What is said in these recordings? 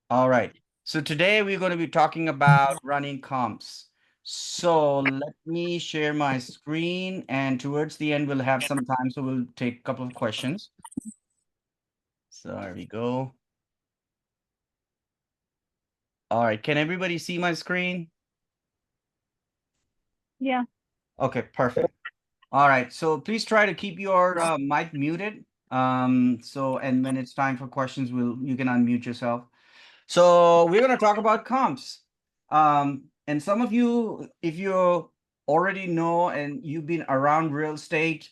All right. So today we're going to be talking about running comps. So let me share my screen, and towards the end we'll have some time, so we'll take a couple of questions. So there we go. All right. Can everybody see my screen? Yeah. Okay, perfect. All right. So please try to keep your mic muted. And when it's time for questions, you can unmute yourself. So we're going to talk about comps. And some of you, if you already know and you've been around real estate,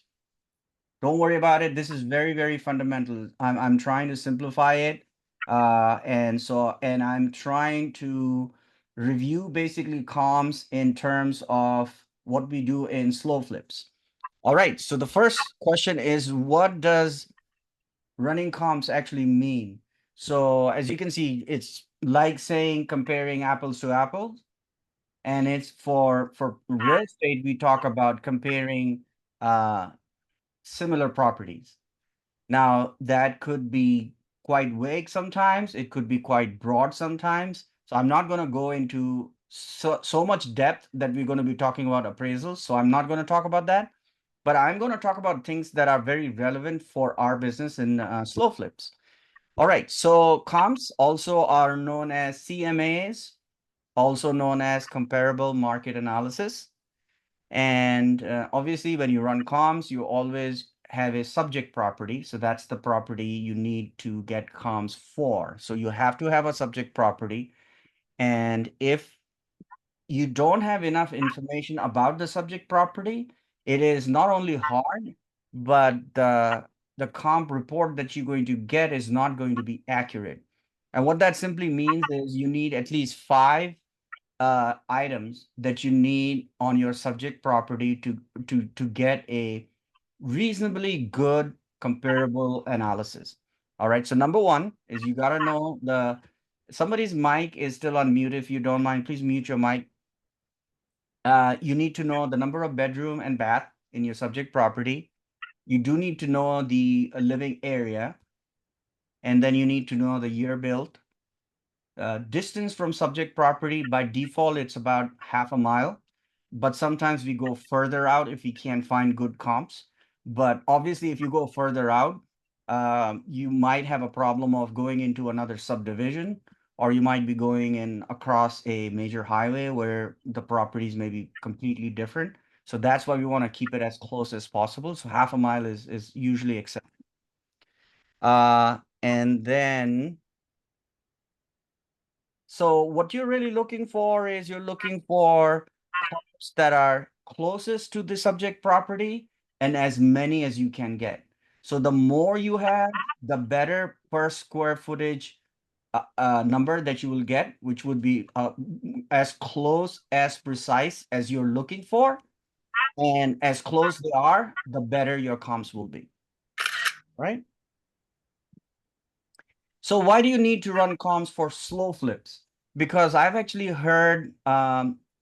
don't worry about it. This is very, very fundamental. I'm trying to simplify it. And I'm trying to review basically comps in terms of what we do in SlowFlips. All right. So the first question is, what does running comps actually mean? So as you can see, it's like saying comparing apples to apples, and it's for real estate, we talk about comparing uh, similar properties. Now, that could be quite vague sometimes, it could be quite broad sometimes. So I'm not going to go into so much depth that we're going to be talking about appraisals. So I'm not going to talk about that, but I'm going to talk about things that are very relevant for our business in slow flips. All right, so comps also are known as CMAs, also known as comparable market analysis. And obviously, when you run comps, you always have a subject property. So that's the property you need to get comps for. So you have to have a subject property. And if you don't have enough information about the subject property, it is not only hard, but the comp report that you're going to get is not going to be accurate. And what that simply means is you need at least five items that you need on your subject property to get a reasonably good comparable analysis. All right. So number one is you got to know somebody's mic is still on mute. If you don't mind, please mute your mic. You need to know the number of bedroom and bath in your subject property. You do need to know the living area, and then you need to know the year built. Distance from subject property, by default, it's about half a mile, but sometimes we go further out if we can't find good comps. But obviously, if you go further out, you might have a problem of going into another subdivision, or you might be going in across a major highway where the properties may be completely different. So that's why we want to keep it as close as possible. So half a mile is usually accepted. And then So what you're really looking for is you're looking for comps that are closest to the subject property and as many as you can get. So the more you have, the better per square footage number that you will get, which would be as close as precise as you're looking for. And as close they are, the better your comps will be, right? So why do you need to run comms for slow flips? Because I've actually heard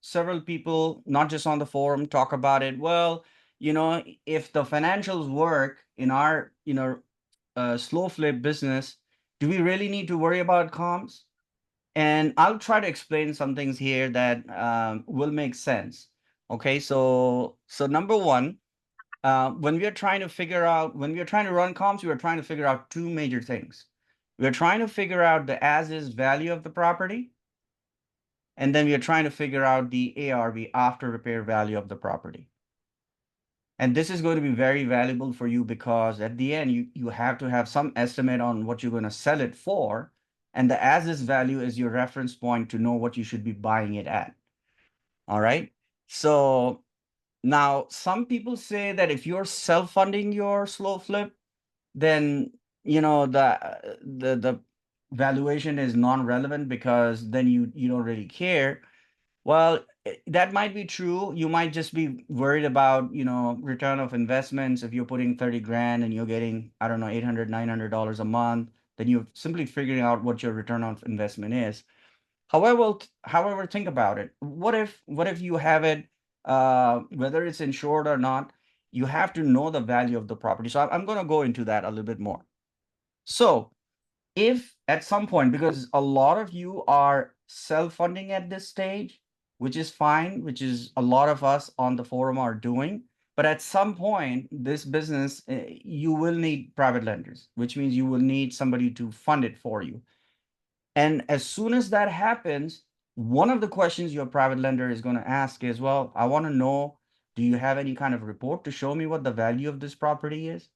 several people, not just on the forum, talk about it. Well, if the financials work in our, slow flip business, do we really need to worry about comms? And I'll try to explain some things here that will make sense. Okay, so number one, when we are trying to run comps, we are trying to figure out two major things. We're trying to figure out the as is value of the property, and then we are trying to figure out the ARV, after repair value of the property. And this is going to be very valuable for you because at the end, you have to have some estimate on what you're going to sell it for. And the as is value is your reference point to know what you should be buying it at. All right. So now some people say that if you're self-funding your slow flip, then the valuation is non-relevant because then you don't really care. Well, that might be true. You might just be worried about, return of investments. If you're putting 30 grand and you're getting, I don't know, 800, $900 a month, then you're simply figuring out what your return on investment is. However, think about it. What if you have it, whether it's insured or not, you have to know the value of the property. So I'm going to go into that a little bit more. So if at some point, because a lot of you are self-funding at this stage, which is fine, which is a lot of us on the forum are doing, but at some point, this business, you will need private lenders, which means you will need somebody to fund it for you. And as soon as that happens, one of the questions your private lender is going to ask is, well, I want to know, do you have any kind of report to show me what the value of this property is?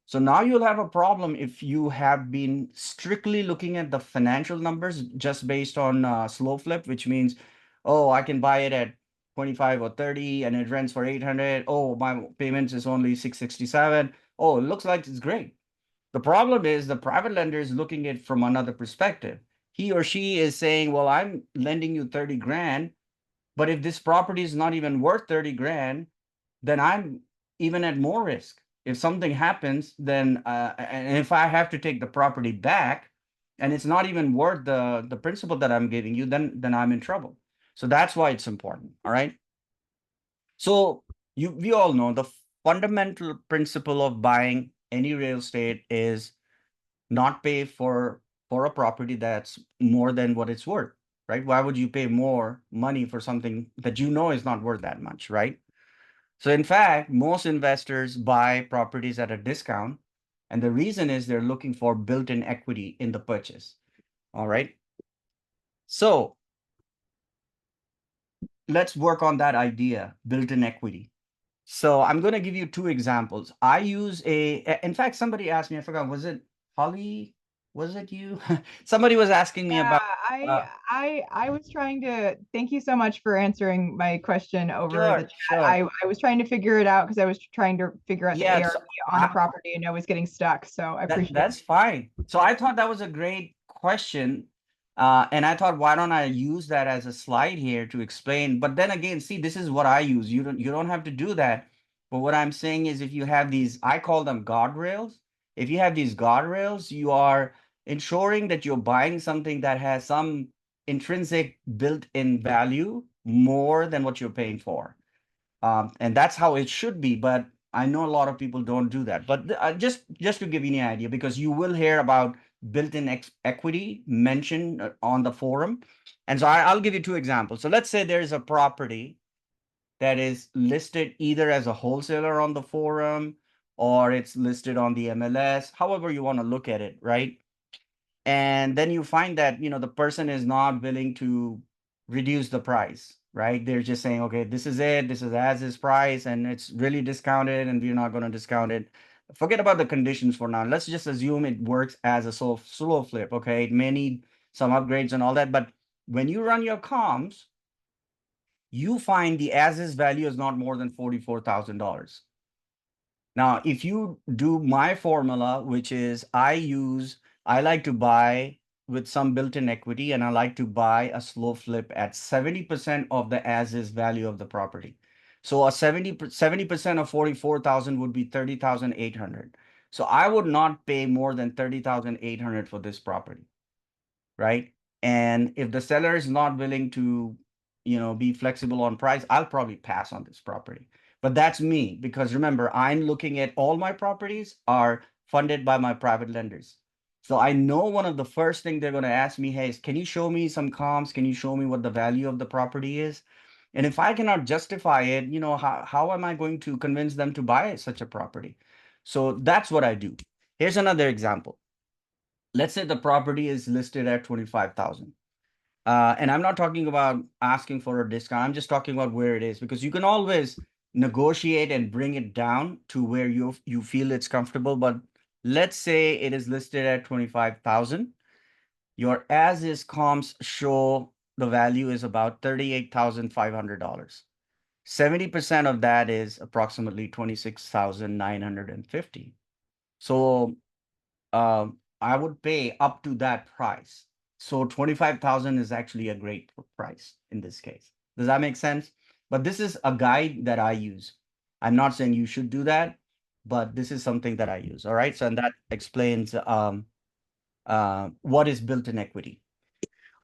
So now you'll have a problem if you have been strictly looking at the financial numbers just based on SlowFlip, which means, oh, I can buy it at 25 or 30 and it rents for 800. Oh, my payments is only 667. Oh, it looks like it's great. The problem is the private lender is looking at it from another perspective. He or she is saying, well, I'm lending you 30 grand, but if this property is not even worth 30 grand, then I'm even at more risk. If something happens, then and if I have to take the property back and it's not even worth the principal that I'm giving you, then I'm in trouble. So that's why it's important. All right. So we all know the fundamental principle of buying any real estate is not pay for a property that's more than what it's worth, right? Why would you pay more money for something that you know is not worth that much, right? So in fact, most investors buy properties at a discount, and the reason is they're looking for built-in equity in the purchase. All right. So let's work on that idea, built-in equity. So I'm going to give you two examples. I use in fact, somebody asked me, I forgot, was it Holly? Was it you? Somebody was asking me Yeah, about, uh, I was trying to thank you so much for answering my question over the sure, chat. sure. I was trying to figure it out because I was trying to figure out the Yeah, so ARV on the property and I was getting stuck. So I appreciate that's fine. So I thought that was a great question. And I thought, why don't I use that as a slide here to explain? But then again, see, this is what I use. You don't have to do that. But what I'm saying is if you have these, I call them guardrails. If you have these guardrails, you are ensuring that you're buying something that has some intrinsic built-in value more than what you're paying for. And that's how it should be. But I know a lot of people don't do that. But just to give you an idea, because you will hear about built-in equity mentioned on the forum, and so I'll give you two examples. So let's say there's a property that is listed either as a wholesaler on the forum or it's listed on the MLS, however you want to look at it, right? And then you find that the person is not willing to reduce the price, right? They're just saying, okay, this is it, this is as is price, and it's really discounted, and we're not going to discount it. Forget about the conditions for now. Let's just assume it works as a slow flip. Okay, it may need some upgrades and all that, but when you run your comms, you find the as is value is not more than $44,000. Now, if you do my formula, which is I like to buy with some built-in equity, and I like to buy a slow flip at 70% of the as-is value of the property. So a 70% of 44,000 would be 30,800. So I would not pay more than 30,800 for this property, right? And if the seller is not willing to, be flexible on price, I'll probably pass on this property. But that's me, because remember, I'm looking at all my properties are funded by my private lenders. So I know one of the first thing they're going to ask me, hey, can you show me some comps? Can you show me what the value of the property is? And if I cannot justify it, how am I going to convince them to buy such a property? So that's what I do. Here's another example. Let's say the property is listed at 25,000. And I'm not talking about asking for a discount. I'm just talking about where it is, because you can always negotiate and bring it down to where you feel it's comfortable. But let's say it is listed at 25,000. Your as is comps show the value is about $38,500. 70% of that is approximately 26,950. So I would pay up to that price. So 25,000 is actually a great price in this case. Does that make sense? But this is a guide that I use. I'm not saying you should do that, but this is something that I use. All right. So, and that explains what is built-in equity.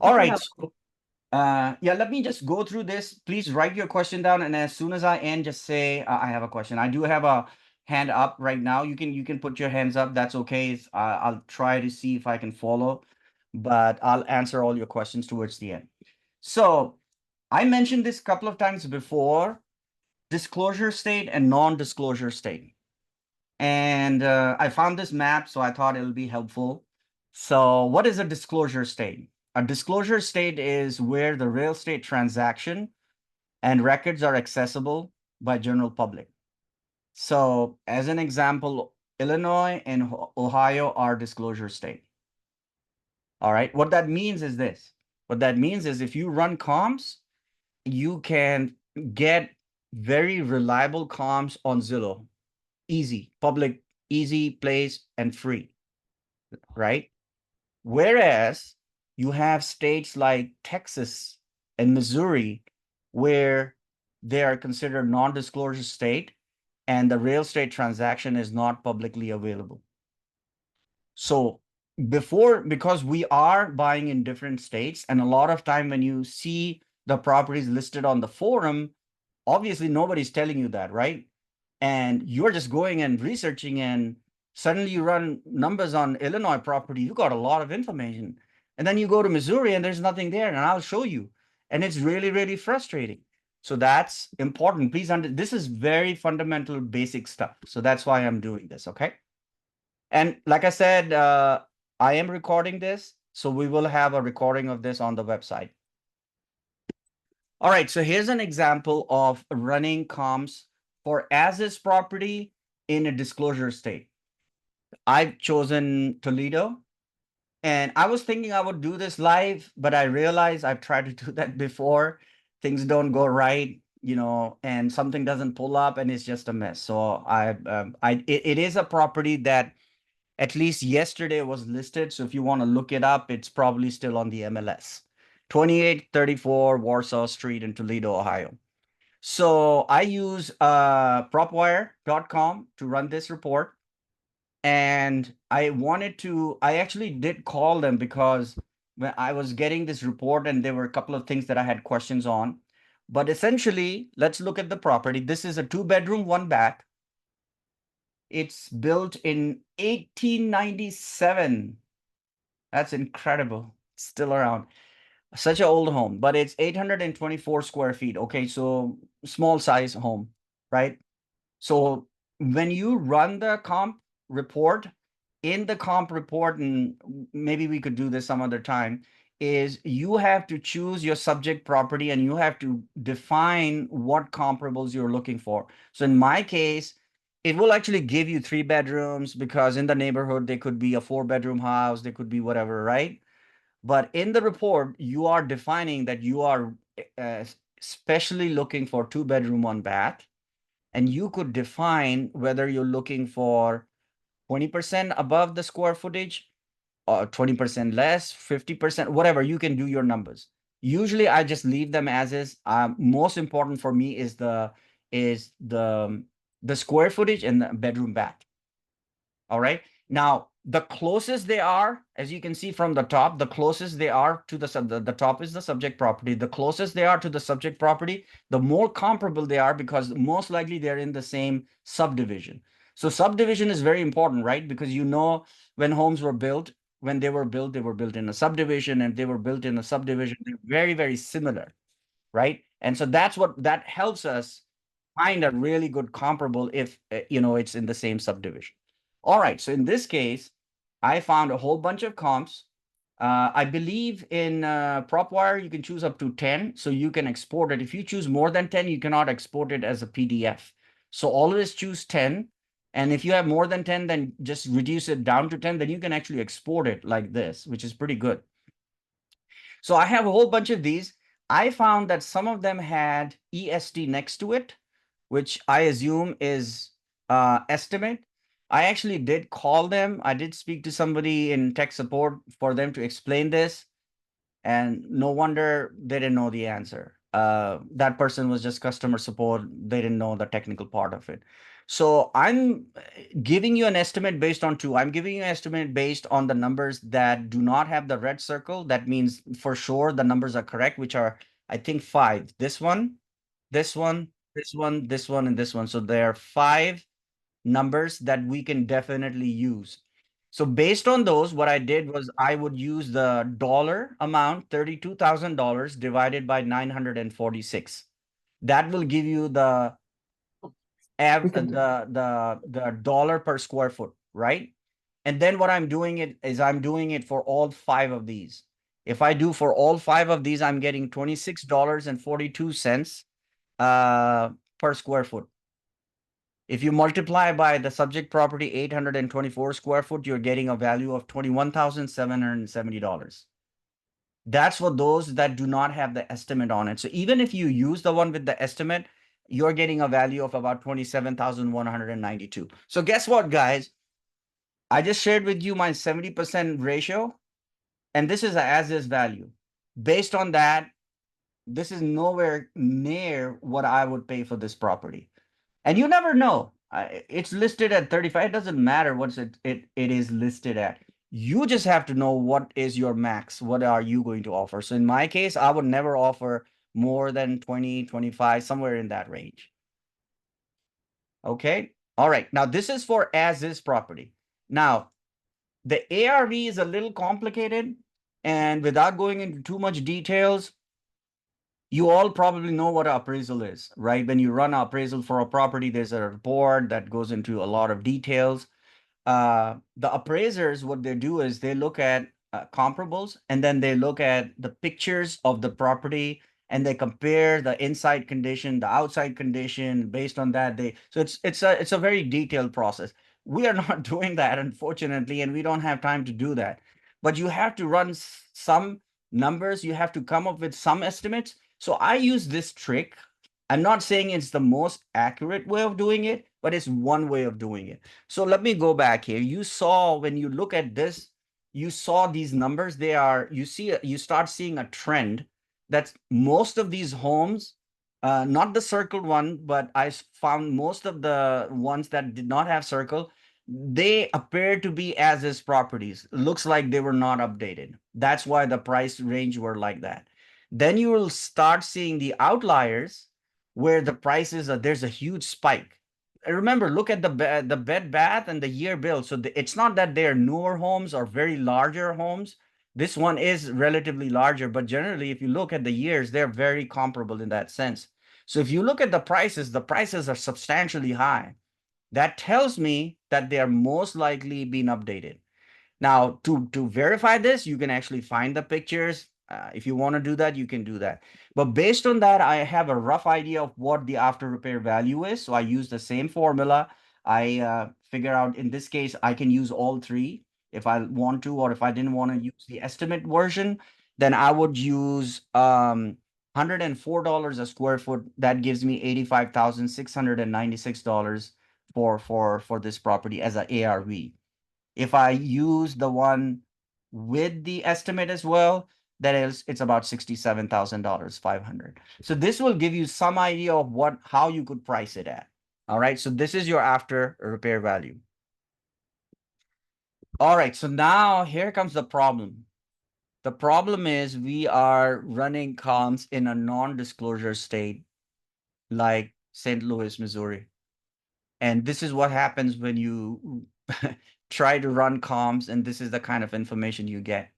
All super right. helpful. So, yeah, let me just go through this. Please write your question down. And as soon as I end, just say, I have a question. I do have a hand up right now. You can put your hands up. That's okay. I'll try to see if I can follow, but I'll answer all your questions towards the end. So I mentioned this a couple of times before: disclosure state and non-disclosure state. And I found this map, so I thought it'll be helpful. So what is a disclosure state? A disclosure state is where the real estate transaction and records are accessible by general public. So as an example, Illinois and Ohio are disclosure state. All right. What that means is this. What that means is if you run comps, you can get very reliable comps on Zillow. Easy, public, easy, place, and free, right? Whereas you have states like Texas and Missouri where they are considered non-disclosure state and the real estate transaction is not publicly available. So because we are buying in different states, and a lot of time when you see the properties listed on the forum, obviously nobody's telling you that, right? And you're just going and researching, and suddenly you run numbers on Illinois property, you got a lot of information. And then you go to Missouri and there's nothing there, and I'll show you. And it's really, really frustrating. So that's important. Please this is very fundamental, basic stuff. So that's why I'm doing this, okay? And like I said, I am recording this, so we will have a recording of this on the website. All right, so here's an example of running comps for as-is property in a disclosure state. I've chosen Toledo, and I was thinking I would do this live, but I realized I've tried to do that before. Things don't go right, and something doesn't pull up, and it's just a mess. So it is a property that at least yesterday was listed. So if you want to look it up, it's probably still on the MLS. 2834 Warsaw Street in Toledo, Ohio. So I use propwire.com to run this report. And I actually did call them because when I was getting this report and there were a couple of things that I had questions on. But essentially, let's look at the property. This is a 2-bedroom, 1-bath. It's built in 1897. That's incredible. It's still around. Such an old home, but it's 824 square feet. Okay, so small size home, right? So when you run the comp report, in the comp report, and maybe we could do this some other time, is you have to choose your subject property and you have to define what comparables you're looking for. So in my case, it will actually give you 3 bedrooms because in the neighborhood, they could be a 4-bedroom house, they could be whatever, right? But in the report, you are defining that you are especially looking for 2-bedroom, 1-bath. And you could define whether you're looking for 20% above the square footage or 20% less, 50%, whatever. You can do your numbers. Usually I just leave them as is. Most important for me is the square footage and the bedroom bath. All right. Now, the closest they are, as you can see from the top, the closest they are to the top is the subject property. The closest they are to the subject property, the more comparable they are because most likely they're in the same subdivision. So subdivision is very important, right? Because when homes were built, when they were built in a subdivision, and they were built in a subdivision, they're very, very similar, right? And so that helps us find a really good comparable if it's in the same subdivision. All right, so in this case, I found a whole bunch of comps. I believe in PropWire, you can choose up to 10, so you can export it. If you choose more than 10, you cannot export it as a PDF. So always choose 10. And if you have more than 10, then just reduce it down to 10. Then you can actually export it like this, which is pretty good. So I have a whole bunch of these. I found that some of them had EST next to it, which I assume is estimate. I actually did call them. I did speak to somebody in tech support for them to explain this. And no wonder they didn't know the answer. That person was just customer support. They didn't know the technical part of it. So I'm giving you an estimate based on 2. I'm giving you an estimate based on the numbers that do not have the red circle. That means for sure the numbers are correct, which are, I think, 5. This one, this one, this one, this one, and this one. So there are 5 numbers that we can definitely use. So based on those, what I did was I would use the dollar amount, $32,000 divided by 946. That will give you the the dollar per square foot, right? And then what I'm doing it is I'm doing it for all five of these. If I do for all five of these, I'm getting $26.42 per square foot. If you multiply by the subject property 824 square foot, you're getting a value of $21,770. That's for those that do not have the estimate on it. So even if you use the one with the estimate, you're getting a value of about 27,192. So guess what, guys? I just shared with you my 70% ratio, and this is a as-is value. Based on that, this is nowhere near what I would pay for this property. And you never know. It's listed at 35. It doesn't matter what it is listed at. You just have to know what is your max. What are you going to offer? So in my case, I would never offer more than 20, 25, somewhere in that range. Okay. All right. Now this is for as is property. Now the ARV is a little complicated, and without going into too much details, you all probably know what appraisal is, right? When you run an appraisal for a property, there's a report that goes into a lot of details. The appraisers, what they do is they look at comparables, and then they look at the pictures of the property, and they compare the inside condition, the outside condition. Based on that, it's a very detailed process. We are not doing that, unfortunately, and we don't have time to do that. But you have to run some numbers. You have to come up with some estimates. So I use this trick. I'm not saying it's the most accurate way of doing it, but it's one way of doing it. So let me go back here. You saw when you look at this, you saw these numbers. You start seeing a trend that most of these homes, not the circled one, but I found most of the ones that did not have circle, they appear to be as is properties. Looks like they were not updated. That's why the price range were like that. Then you will start seeing the outliers where the prices are, there's a huge spike. Remember, look at the bed bath and the year bill. So it's not that they're newer homes or very larger homes. This one is relatively larger, but generally, if you look at the years, they're very comparable in that sense. So if you look at the prices are substantially high. That tells me that they are most likely being updated. Now, to verify this, you can actually find the pictures. If you want to do that, you can do that. But based on that, I have a rough idea of what the after repair value is. So I use the same formula. I figure out, in this case, I can use all three if I want to, or if I didn't want to use the estimate version, then I would use $104 a square foot. That gives me $85,696 for this property as a ARV. If I use the one with the estimate as well, it's about $67,000, 500. So this will give you some idea of how you could price it at. All right. So this is your after repair value. All right. So now here comes the problem. The problem is we are running comps in a non-disclosure state like St. Louis, Missouri. And this is what happens when you try to run comms, and this is the kind of information you get.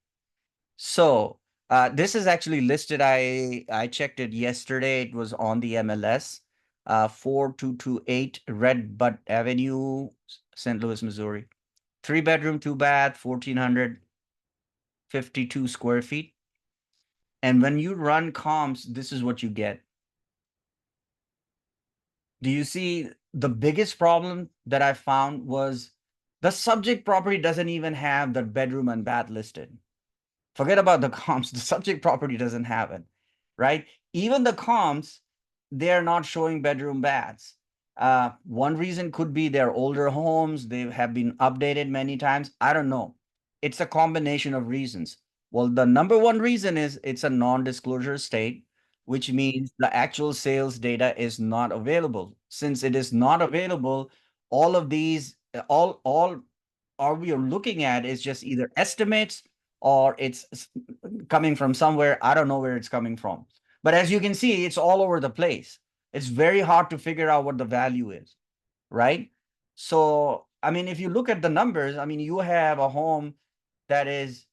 So this is actually listed. I checked it yesterday. It was on the MLS, 4228 Red Bud Avenue, St. Louis, Missouri. 3-bedroom, 2-bath, 1,452 square feet. And when you run comms, this is what you get. Do you see the biggest problem that I found was the subject property doesn't even have the bedroom and bath listed. Forget about the comps. The subject property doesn't have it, right? Even the comps, they're not showing bedroom baths. One reason could be they're older homes. They have been updated many times. I don't know. It's a combination of reasons. Well, the number one reason is it's a non-disclosure state, which means the actual sales data is not available. Since it is not available, all of these, all we are looking at is just either estimates or it's coming from somewhere. I don't know where it's coming from. But as you can see, it's all over the place. It's very hard to figure out what the value is, right? So, I mean, if you look at the numbers, I mean, you have a home that is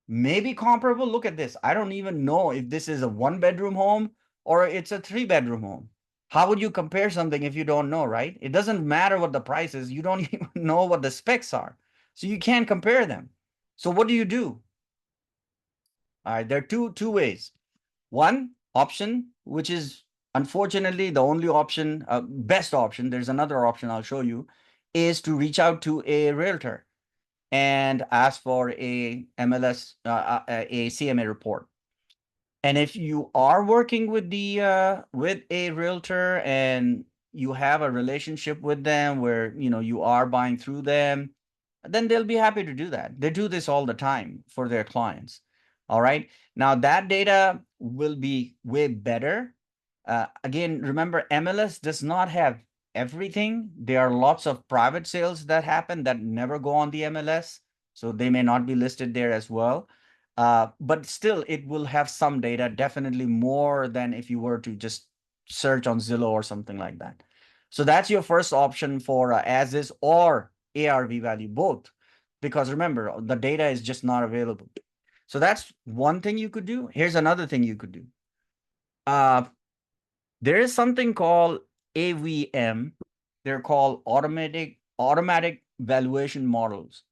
maybe comparable. Look at this. I don't even know if this is a 1 bedroom home or it's a 3 bedroom home. How would you compare something if you don't know, right? It doesn't matter what the price is. You don't even know what the specs are. So you can't compare them. So what do you do? All right, there are two ways. One option, which is unfortunately the only option, best option, there's another option I'll show you, is to reach out to a realtor and ask for a MLS, a CMA report. And if you are working with the with a realtor and you have a relationship with them where you are buying through them, then they'll be happy to do that. They do this all the time for their clients. All right. Now that data will be way better. Again, remember, MLS does not have everything. There are lots of private sales that happen that never go on the MLS, so they may not be listed there as well. But still, it will have some data, definitely more than if you were to just search on Zillow or something like that. So that's your first option for as is or ARV value, both, because remember, the data is just not available. So that's one thing you could do. Here's another thing you could do. Uh, there is something called AVM. They're called automatic valuation models.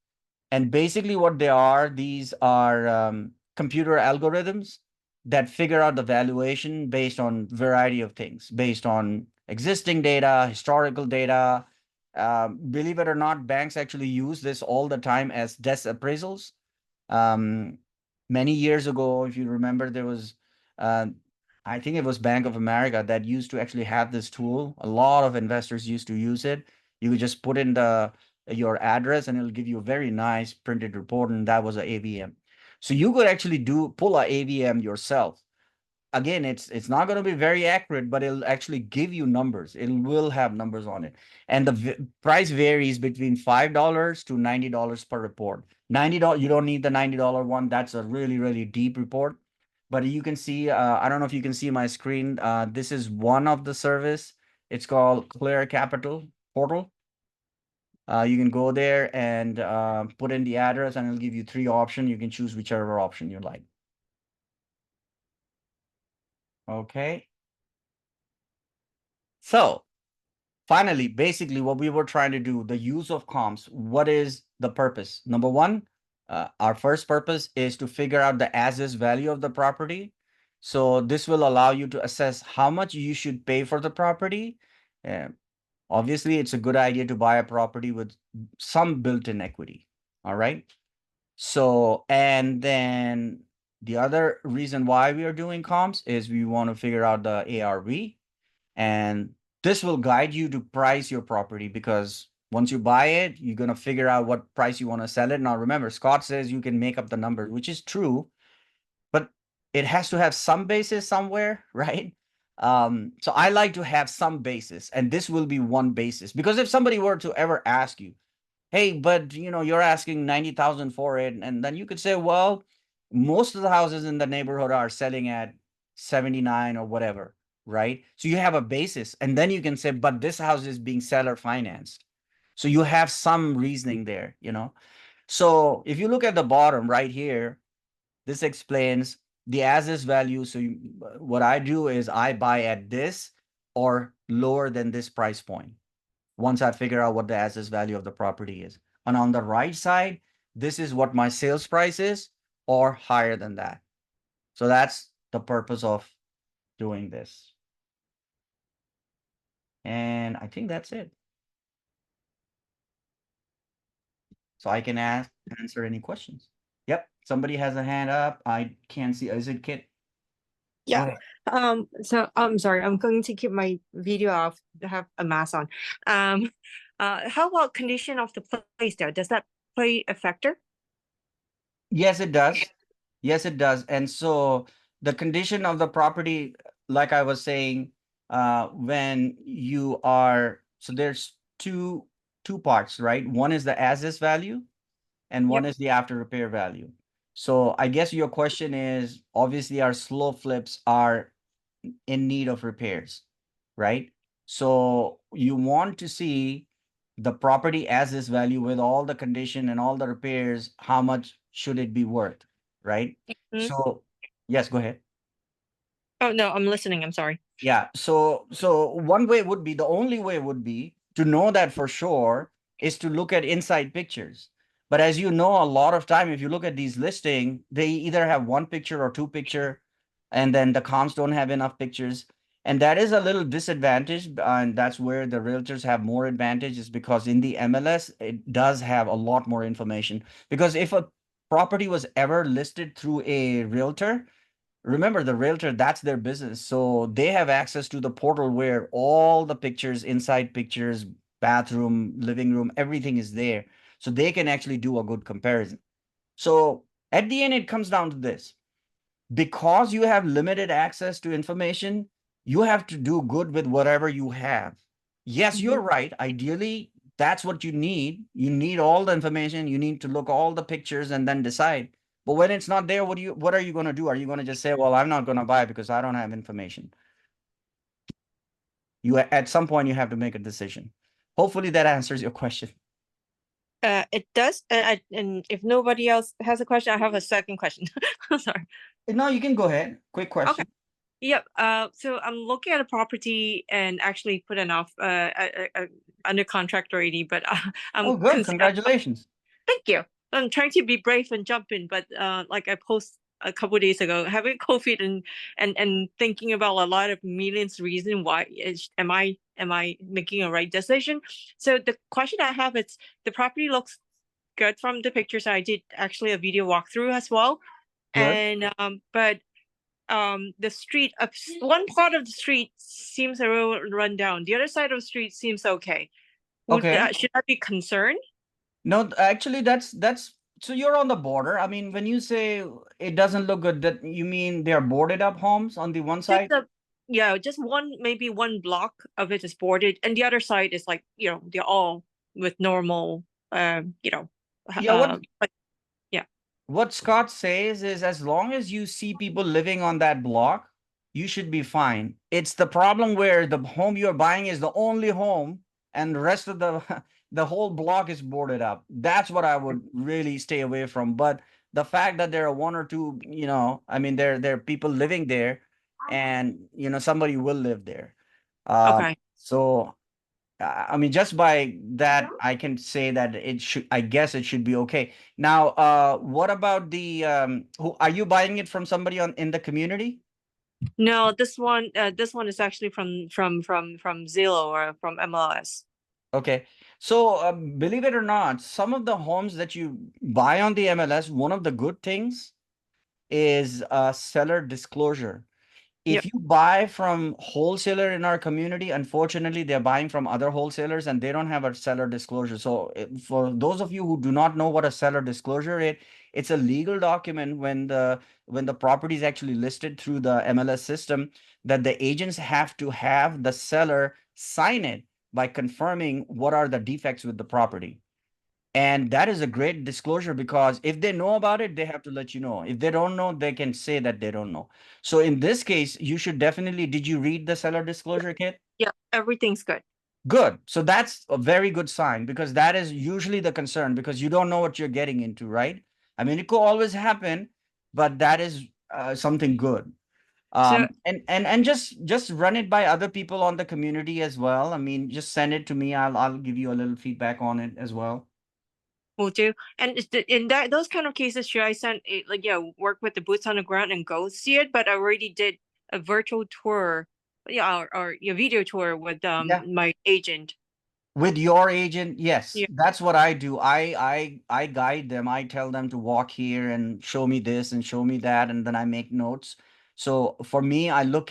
And basically what they are, these are computer algorithms that figure out the valuation based on variety of things, based on existing data, historical data. Believe it or not, banks actually use this all the time as desk appraisals. Um, Many years ago, if you remember, there was, uh, I think it was Bank of America that used to actually have this tool. A lot of investors used to use it. You could just put in your address and it'll give you a very nice printed report, and that was a AVM. So you could actually pull a AVM yourself. Again, it's not going to be very accurate, but it'll actually give you numbers. It will have numbers on it, and the price varies between $5 to $90 per report. $90, you don't need the $90 one. That's a really deep report. But you can see, I don't know if you can see my screen. This is one of the service. It's called Clear Capital Portal. You can go there and put in the address, and it'll give you 3 options. You can choose whichever option you like. Okay. So finally, basically, what we were trying to do, the use of comps, what is the purpose? Number one, our first purpose is to figure out the as-is value of the property. So this will allow you to assess how much you should pay for the property. Uh, Obviously, it's a good idea to buy a property with some built-in equity. All right. So, and then the other reason why we are doing comps is we want to figure out the ARV. And this will guide you to price your property, because once you buy it, you're going to figure out what price you want to sell it. Now, remember, Scott says you can make up the number, which is true, but it has to have some basis somewhere, right? So I like to have some basis, and this will be one basis, because if somebody were to ever ask you, hey, but you're asking 90,000 for it, and then you could say, well, most of the houses in the neighborhood are selling at 79 or whatever, right? So you have a basis, and then you can say, but this house is being seller financed. So you have some reasoning there. So if you look at the bottom right here, this explains the as-is value. So what I do is I buy at this or lower than this price point once I figure out what the as-is value of the property is. And on the right side, this is what my sales price is, or higher than that. So that's the purpose of doing this. And I think that's it. So I can answer any questions. Yep, somebody has a hand up. I can't see. Is it Kit? Go Yeah. ahead. So I'm sorry, I'm going to keep my video off to have a mask on. Um, how about condition of the place there? Does that play a factor? Yes, it does. Yes, it does. And so the condition of the property, like I was saying, when you are, so there's two parts, right? One is the as-is value, and one Yep. is the after repair value. So I guess your question is, obviously our slow flips are in need of repairs, right? So you want to see the property as is value with all the condition and all the repairs, how much should it be worth, right? Mhm. So, yes, go ahead. Oh no, I'm listening. I'm sorry. Yeah. So one way would be, the only way would be to know that for sure is to look at inside pictures. But as you know, a lot of time, if you look at these listing, they either have one picture or two picture, and then the comps don't have enough pictures. And that is a little disadvantage. And that's where the realtors have more advantage, is because in the MLS, it does have a lot more information. Because if a property was ever listed through a realtor, remember, the realtor, that's their business. So they have access to the portal where all the pictures, inside pictures, bathroom, living room, everything is there. So they can actually do a good comparison. So at the end, it comes down to this. Because you have limited access to information, you have to do good with whatever you have. Yes, you're right. Ideally, that's what you need. You need all the information. You need to look all the pictures and then decide. But when it's not there, what are you going to do? Are you going to just say, well, I'm not going to buy because I don't have information? You, at some point, you have to make a decision. Hopefully that answers your question. It does. And if nobody else has a question, I have a second question. I'm sorry. No, you can go ahead. Quick question. Yep. So I'm looking at a property and actually put an off under contract already, but I'm Oh, good. Congratulations. Thank you. I'm trying to be brave and jump in, but like I posted a couple days ago, having COVID and thinking about a lot of millions reason why am I making a right decision? So the question I have is, the property looks good from the pictures. I did actually a video walkthrough as well, Good. and but the street, one part of the street seems a little run down. The other side of the street seems okay. Okay. Should I be concerned? No, actually, that's so you're on the border. I mean, when you say it doesn't look good, that you mean they are boarded up homes on the one Just side? yeah, just maybe one block of it is boarded, and the other side is like, they're all with normal, Yeah, like, yeah. what Scott says is, as long as you see people living on that block, you should be fine. It's the problem where the home you're buying is the only home and the rest of the the whole block is boarded up. That's what I would really stay away from. But the fact that there are one or two, I mean, there are people living there, and somebody will live there. Okay. So I mean, just by that, I can say that it should, I guess it should be okay. Now, what about the, who are you buying it from, somebody in the community? No, this one is actually from Zillow or from MLS. Okay. So, believe it or not, some of the homes that you buy on the MLS, one of the good things is seller disclosure. If Yep. you buy from wholesaler in our community, unfortunately, they're buying from other wholesalers and they don't have a seller disclosure. So for those of you who do not know what a seller disclosure is, it's a legal document when the property is actually listed through the MLS system, that the agents have to have the seller sign it by confirming what are the defects with the property. And that is a great disclosure, because if they know about it, they have to let you know. If they don't know, they can say that they don't know. So in this case, you should definitely, did you read the seller disclosure, Kit? Yeah, everything's good. Good. So that's a very good sign, because that is usually the concern, because you don't know what you're getting into, right? I mean, it could always happen, but that is something good. So And just run it by other people on the community as well. I mean, just send it to me. I'll give you a little feedback on it as well. will do. And in those kind of cases, should I send work with the boots on the ground and go see it? But I already did a virtual tour, or your video tour with Yeah. my agent. With your agent, yes, Yeah. that's what I do. I guide them. I tell them to walk here and show me this and show me that, and then I make notes. So for me, I look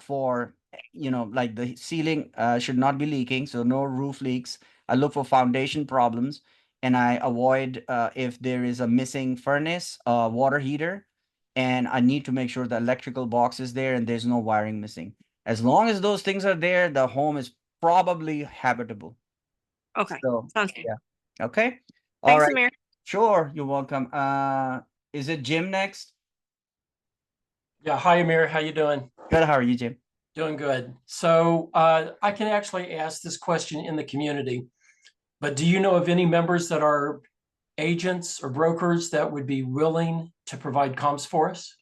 for, like the ceiling should not be leaking, so no roof leaks. I look for foundation problems, and I avoid if there is a missing furnace, water heater, and I need to make sure the electrical box is there and there's no wiring missing. As long as those things are there, the home is probably habitable. Okay. So, Sounds good. yeah. Okay. All Thanks, right. Amir. Sure. You're welcome. Is it Jim next? Yeah, hi Amir, how you doing? Good. How are you, Jim? Doing good. So I can actually ask this question in the community, but do you know of any members that are agents or brokers that would be willing to provide comps for us?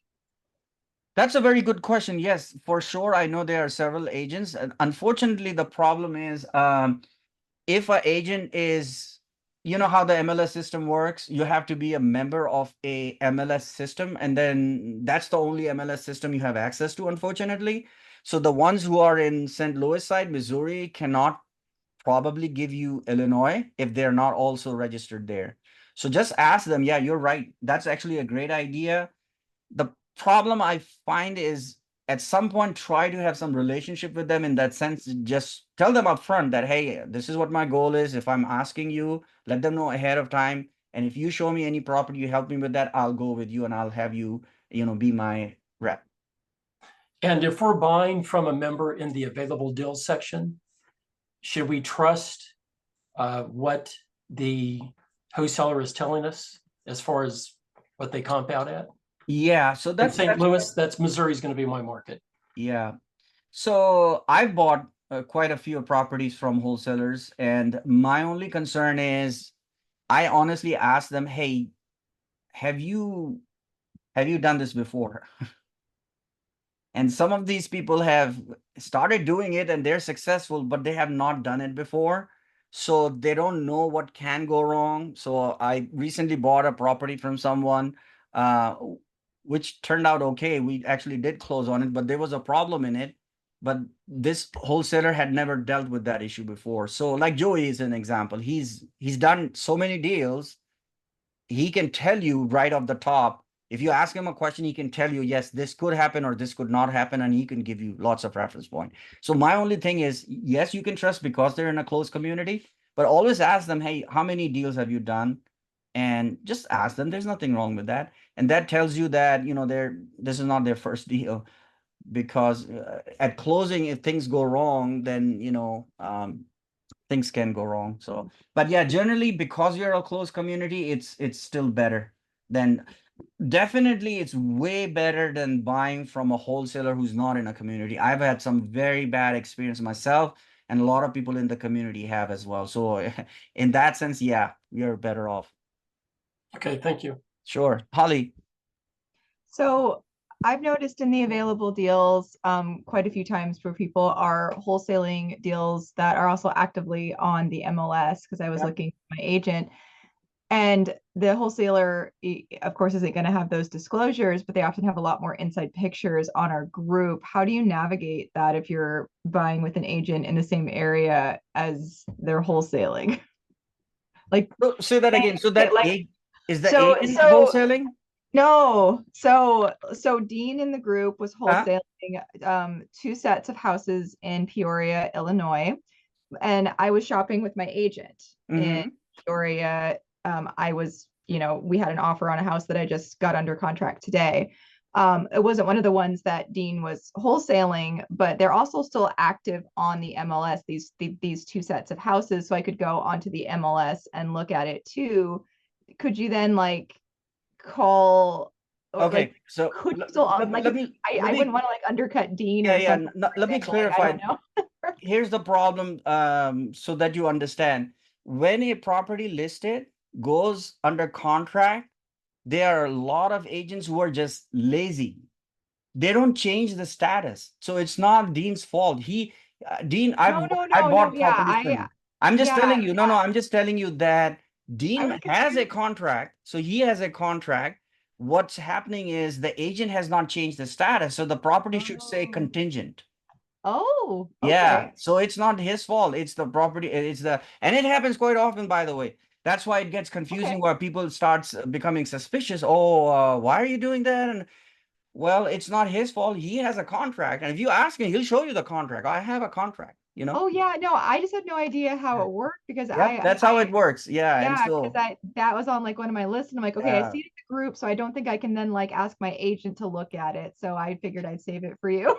That's a very good question. Yes, for sure. I know there are several agents. And unfortunately, the problem is if an agent is, you know how the MLS system works, you have to be a member of a MLS system, and then that's the only MLS system you have access to, unfortunately. So the ones who are in St. Louis side, Missouri, cannot probably give you Illinois if they're not also registered there. So just ask them. Yeah, you're right. That's actually a great idea. The problem I find is at some point try to have some relationship with them in that sense. Just tell them up front that, hey, this is what my goal is. If I'm asking you, let them know ahead of time. And if you show me any property, you help me with that, I'll go with you and I'll have you, be my rep. And if we're buying from a member in the available deals section, should we trust what the wholesaler is telling us as far as what they comp out at? Yeah, so In that's St. Louis, that's Missouri's going to be my market. yeah. So I've bought quite a few properties from wholesalers, and my only concern is I honestly ask them, hey, have you done this before? And some of these people have started doing it and they're successful, but they have not done it before. So they don't know what can go wrong. So I recently bought a property from someone, which turned out okay. We actually did close on it, but there was a problem in it. But this wholesaler had never dealt with that issue before. So like Joey is an example. He's done so many deals. He can tell you right off the top. If you ask him a question, he can tell you, yes, this could happen or this could not happen, and he can give you lots of reference point. So my only thing is, yes, you can trust because they're in a close community, but always ask them, hey, how many deals have you done? And just ask them. There's nothing wrong with that, and that tells you that this is not their first deal, because at closing, if things go wrong, then things can go wrong. So, but yeah, generally because you're a close community, it's still better than definitely it's way better than buying from a wholesaler who's not in a community. I've had some very bad experience myself, and a lot of people in the community have as well. So in that sense, yeah, you're better off. Okay, thank you. Sure. Holly. So I've noticed in the available deals quite a few times where people are wholesaling deals that are also actively on the MLS, because I was looking at my agent. And the wholesaler, of course, isn't going to have those disclosures, but they often have a lot more inside pictures on our group. How do you navigate that if you're buying with an agent in the same area as they're wholesaling? Like, say that again. So that is the so agent wholesaling? No. So Dean in the group was wholesaling 2 sets of houses in Peoria, Illinois, and I was shopping with my agent in Peoria. I was, we had an offer on a house that I just got under contract today. It wasn't one of the ones that Dean was wholesaling, but they're also still active on the MLS, these 2 sets of houses. So I could go onto the MLS and look at it too. Could you then call okay, so I wouldn't want to undercut Dean or something. Let me clarify. Here's the problem, so that you understand. When a property listed goes under contract, there are a lot of agents who are just lazy. They don't change the status. So it's not Dean's fault. Dean, I bought properties from him. I'm just telling you, I'm just telling you that Dean has a contract. So he has a contract. What's happening is the agent has not changed the status. So the property should say contingent. Oh, okay. Yeah. So it's not his fault. It's the property. And it happens quite often, by the way. That's why it gets confusing where people starts becoming suspicious. Oh, why are you doing that? And well, it's not his fault. He has a contract. And if you ask him, he'll show you the contract. I have a contract, Oh yeah, no, I just had no idea how it worked because that's how it works. Yeah. Yeah, and so because that was on one of my lists, and I'm like, okay, I see it in the group, so I don't think I can then ask my agent to look at it. So I figured I'd save it for you.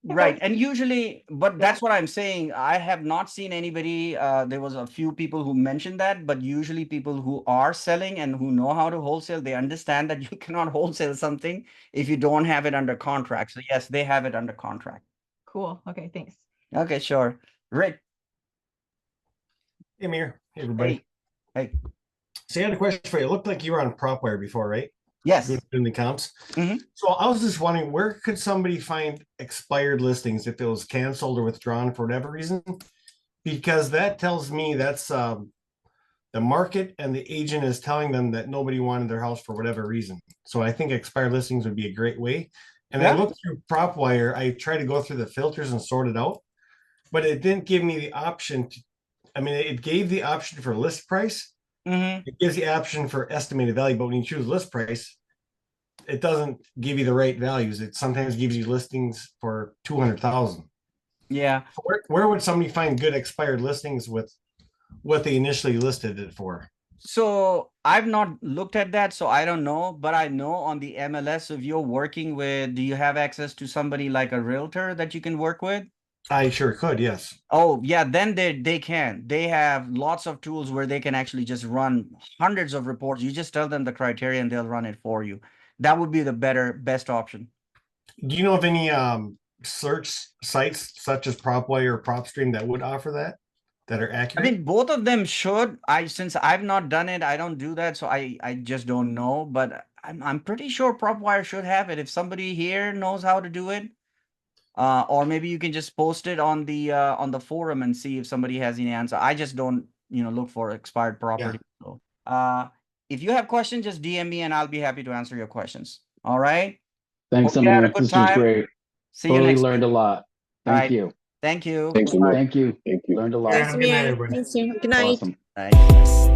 Right. And usually, but that's what I'm saying. I have not seen anybody. There was a few people who mentioned that, but usually people who are selling and who know how to wholesale, they understand that you cannot wholesale something if you don't have it under contract. So yes, they have it under contract. Cool. Okay, thanks. Okay, sure. Rick. Hey, Amir. Hey, everybody. Hey. So I had a question for you. It looked like you were on PropWire before, right? Yes. Doing the comps. Mhm. So I was just wondering, where could somebody find expired listings if it was canceled or withdrawn for whatever reason? Because that tells me that's the market and the agent is telling them that nobody wanted their house for whatever reason. So I think expired listings would be a great way. And I Yeah. looked through PropWire. I tried to go through the filters and sort it out, but it didn't give me the option to, I mean, it gave the option for list price. Mhm. It gives the option for estimated value, but when you choose list price, it doesn't give you the right values. It sometimes gives you listings for 200,000. Yeah. Where would somebody find good expired listings with what they initially listed it for? So I've not looked at that, so I don't know. But I know on the MLS, if you're working with, do you have access to somebody like a realtor that you can work with? I sure could, yes. Oh, yeah, then they can. They have lots of tools where they can actually just run hundreds of reports. You just tell them the criteria and they'll run it for you. That would be the best option. Do you know of any search sites such as PropWire or PropStream that would offer that are I accurate? mean, both of them should. Since I've not done it, I don't do that, so I just don't know. But I'm pretty sure PropWire should have it. If somebody here knows how to do it, or maybe you can just post it on the forum and see if somebody has any answer. I just don't, look for expired property. So, if you have questions, just DM me and I'll be happy to answer your questions. All right. Thanks, Hope you had a Amir. good This was time. great. See you Totally next learned week. a lot. All Thank right. you. Thank you. Thank you. Thank you. Learned a lot. Thanks, Good night, Amir. everybody. Thanks, Amir. Good night. Awesome. Bye.